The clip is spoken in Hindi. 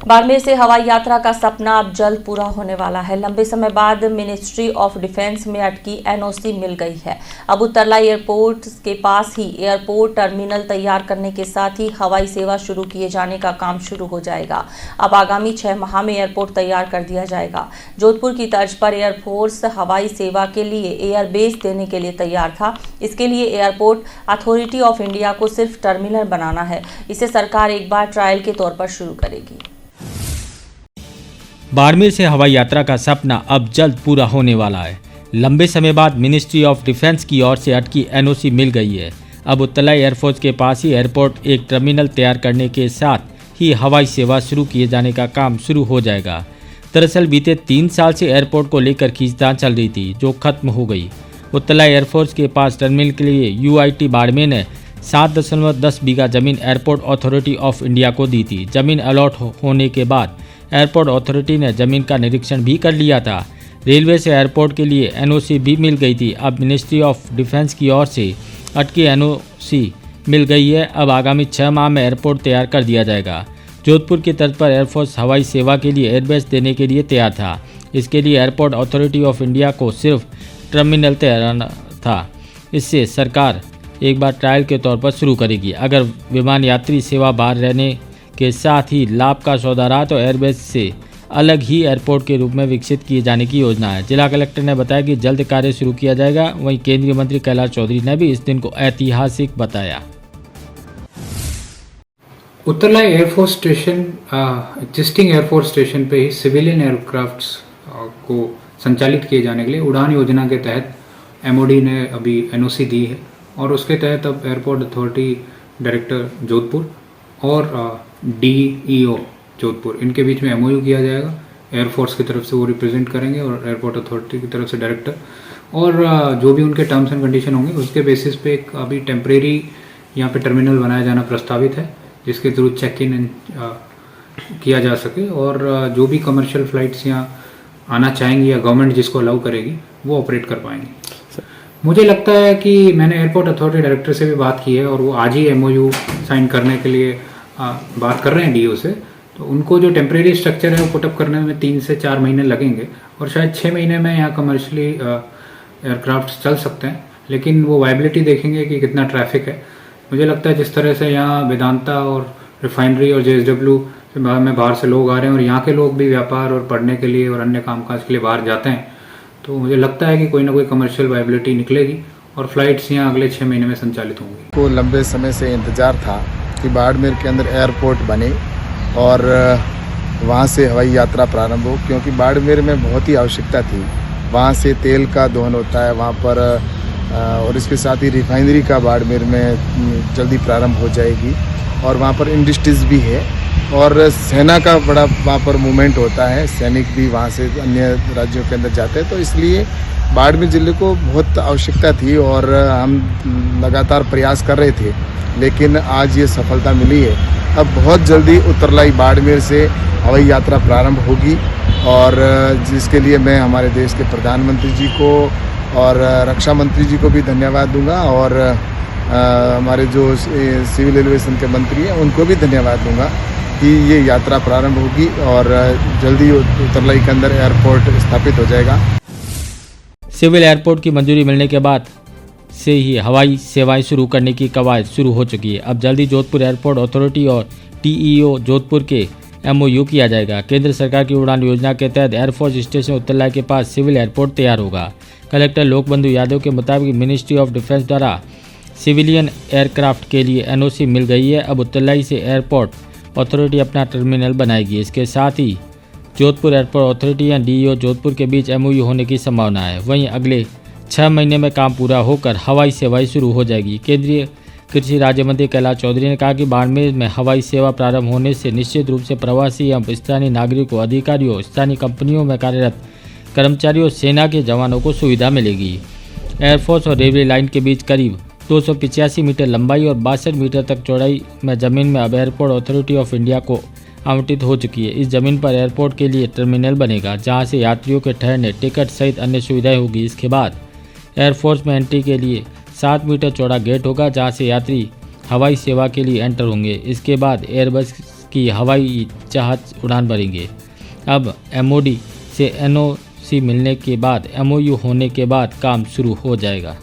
बाड़मेर से हवाई यात्रा का सपना अब जल्द पूरा होने वाला है। लंबे समय बाद मिनिस्ट्री ऑफ डिफेंस में अटकी एनओसी मिल गई है। अब उत्तरला एयरपोर्ट के पास ही एयरपोर्ट टर्मिनल तैयार करने के साथ ही हवाई सेवा शुरू किए जाने का काम शुरू हो जाएगा। अब आगामी 6 माह में एयरपोर्ट तैयार कर दिया जाएगा। जोधपुर की तर्ज पर एयरफोर्स हवाई सेवा के लिए एयरबेस देने के लिए तैयार था। इसके लिए एयरपोर्ट अथॉरिटी ऑफ इंडिया को सिर्फ टर्मिनल बनाना है। इसे सरकार एक बार ट्रायल के तौर पर शुरू करेगी। बाड़मेर से हवाई यात्रा का सपना अब जल्द पूरा होने वाला है। लंबे समय बाद मिनिस्ट्री ऑफ डिफेंस की ओर से अटकी एनओसी मिल गई है। अब उत्तरला एयरफोर्स के पास ही एयरपोर्ट एक टर्मिनल तैयार करने के साथ ही हवाई सेवा शुरू किए जाने का काम शुरू हो जाएगा। दरअसल बीते 3 साल से एयरपोर्ट को लेकर खींचतान चल रही थी, जो खत्म हो गई। उत्तरला एयरफोर्स के पास टर्मिनल के लिए यूआईटी बाड़मेर ने 7.10 बीघा जमीन एयरपोर्ट अथॉरिटी ऑफ इंडिया को दी थी। जमीन अलॉट होने के बाद एयरपोर्ट अथॉरिटी ने जमीन का निरीक्षण भी कर लिया था। रेलवे से एयरपोर्ट के लिए एनओसी भी मिल गई थी। अब मिनिस्ट्री ऑफ डिफेंस की ओर से अटकी एनओसी मिल गई है। अब आगामी 6 माह में एयरपोर्ट तैयार कर दिया जाएगा। जोधपुर की तर्ज पर एयरफोर्स हवाई सेवा के लिए एयरबेस देने के लिए तैयार था। इसके लिए एयरपोर्ट अथॉरिटी ऑफ इंडिया को सिर्फ टर्मिनल तैयार था। इससे सरकार एक बार ट्रायल के तौर पर शुरू करेगी। अगर विमान यात्री सेवा बाहर रहने के साथ ही लाभ का सौदा रहा तो एयरबेस से अलग ही एयरपोर्ट के रूप में विकसित किए जाने की योजना है। जिला कलेक्टर ने बताया कि जल्द कार्य शुरू किया जाएगा। वहीं केंद्रीय मंत्री कैलाश चौधरी ने भी इस दिन को ऐतिहासिक बताया। Uttarlai air force station existing air force station पे ही सिविलियन एयरक्राफ्ट्स को संचालित किए जाने के लिए उड़ान योजना के तहत एमओडी ने अभी एनओसी दी है और उसके तहत अब एयरपोर्ट अथॉरिटी डायरेक्टर जोधपुर और डीईओ जोधपुर इनके बीच में एमओयू किया जाएगा। एयरफोर्स की तरफ से वो रिप्रेजेंट करेंगे और एयरपोर्ट अथॉरिटी की तरफ से डायरेक्टर, और जो भी उनके टर्म्स एंड कंडीशन होंगे उसके बेसिस पे एक अभी टेम्परेरी यहाँ पे टर्मिनल बनाया जाना प्रस्तावित है, जिसके थ्रू चेक इन किया जा सके और जो भी कमर्शियल फ्लाइट्स यहाँ आना चाहेंगी या गवर्नमेंट जिसको अलाउ करेगी वो ऑपरेट कर पाएंगे। मुझे लगता है कि मैंने एयरपोर्ट अथॉरिटी डायरेक्टर से भी बात की है और वो आज ही एमओयू साइन करने के लिए बात कर रहे हैं डीओ से। तो उनको जो टेम्परेरी स्ट्रक्चर है वो पुटअप करने में 3 से 4 महीने लगेंगे और शायद 6 महीने में यहाँ कमर्शियली एयरक्राफ्ट चल सकते हैं, लेकिन वो वायबिलिटी देखेंगे कि कितना ट्रैफिक है। मुझे लगता है जिस तरह से यहाँ वेदांता और रिफाइनरी और जेएसडब्ल्यू में बाहर से लोग आ रहे हैं और यहाँ के लोग भी व्यापार और पढ़ने के लिए और अन्य कामकाज के लिए बाहर जाते हैं, तो मुझे लगता है कि कोई ना कोई कमर्शियल वायबिलिटी निकलेगी और फ्लाइट्स यहाँ अगले 6 महीने में संचालित होंगी। को लंबे समय से इंतज़ार था कि बाड़मेर के अंदर एयरपोर्ट बने और वहाँ से हवाई यात्रा प्रारंभ हो, क्योंकि बाड़मेर में बहुत ही आवश्यकता थी। वहाँ से तेल का दोहन होता है वहाँ पर और इसके साथ ही रिफाइनरी का बाड़मेर में जल्दी प्रारंभ हो जाएगी और वहाँ पर इंडस्ट्रीज भी है और सेना का बड़ा वहाँ पर मूवमेंट होता है। सैनिक भी वहाँ से अन्य राज्यों के अंदर जाते हैं, तो इसलिए बाड़मेर ज़िले को बहुत आवश्यकता थी और हम लगातार प्रयास कर रहे थे, लेकिन आज ये सफलता मिली है। अब बहुत जल्दी उत्तरलाई बाड़मेर से हवाई यात्रा प्रारंभ होगी और जिसके लिए मैं हमारे देश के प्रधानमंत्री जी को और रक्षा मंत्री जी को भी धन्यवाद दूंगा और हमारे जो सिविल एविएशन के मंत्री हैं उनको भी धन्यवाद दूंगा कि ये यात्रा प्रारंभ होगी और जल्दी उत्तरलाई के अंदर एयरपोर्ट स्थापित हो जाएगा। सिविल एयरपोर्ट की मंजूरी मिलने के बाद से ही हवाई सेवाएं शुरू करने की कवायद शुरू हो चुकी है। अब जल्दी जोधपुर एयरपोर्ट अथॉरिटी और टीईओ जोधपुर के एमओयू किया जाएगा। केंद्र सरकार की उड़ान योजना के तहत एयरफोर्स स्टेशन उत्तरला के पास सिविल एयरपोर्ट तैयार होगा। कलेक्टर लोकबंधु यादव के मुताबिक मिनिस्ट्री ऑफ डिफेंस द्वारा सिविलियन एयरक्राफ्ट के लिए एनओसी मिल गई है। अब उत्तरलाई से एयरपोर्ट अथॉरिटी अपना टर्मिनल बनाएगी। इसके साथ ही जोधपुर एयरपोर्ट अथॉरिटी या डीईओ जोधपुर के बीच एमओयू होने की संभावना है। वहीं अगले 6 महीने में काम पूरा होकर हवाई सेवाएं शुरू हो जाएगी। केंद्रीय कृषि राज्य मंत्री कैलाश चौधरी ने कहा कि बाड़मेर में हवाई सेवा प्रारंभ होने से निश्चित रूप से प्रवासी एवं स्थानीय नागरिकों, अधिकारियों, स्थानीय कंपनियों में कार्यरत कर्मचारियों, सेना के जवानों को सुविधा मिलेगी। एयरफोर्स और रेलवे लाइन के बीच करीब 285 मीटर लंबाई और 62 मीटर तक चौड़ाई में जमीन में अब एयरपोर्ट अथॉरिटी ऑफ इंडिया को आवंटित हो चुकी है। इस जमीन पर एयरपोर्ट के लिए टर्मिनल बनेगा, जहां से यात्रियों के ठहरने, टिकट सहित अन्य सुविधाएं होगी। इसके बाद एयरफोर्स में एंट्री के लिए 7 मीटर चौड़ा गेट होगा, जहां से यात्री हवाई सेवा के लिए एंटर होंगे। इसके बाद एयरबस की हवाई जहाज उड़ान भरेंगे। अब MOD से NOC मिलने के बाद MOU होने के बाद काम शुरू हो जाएगा।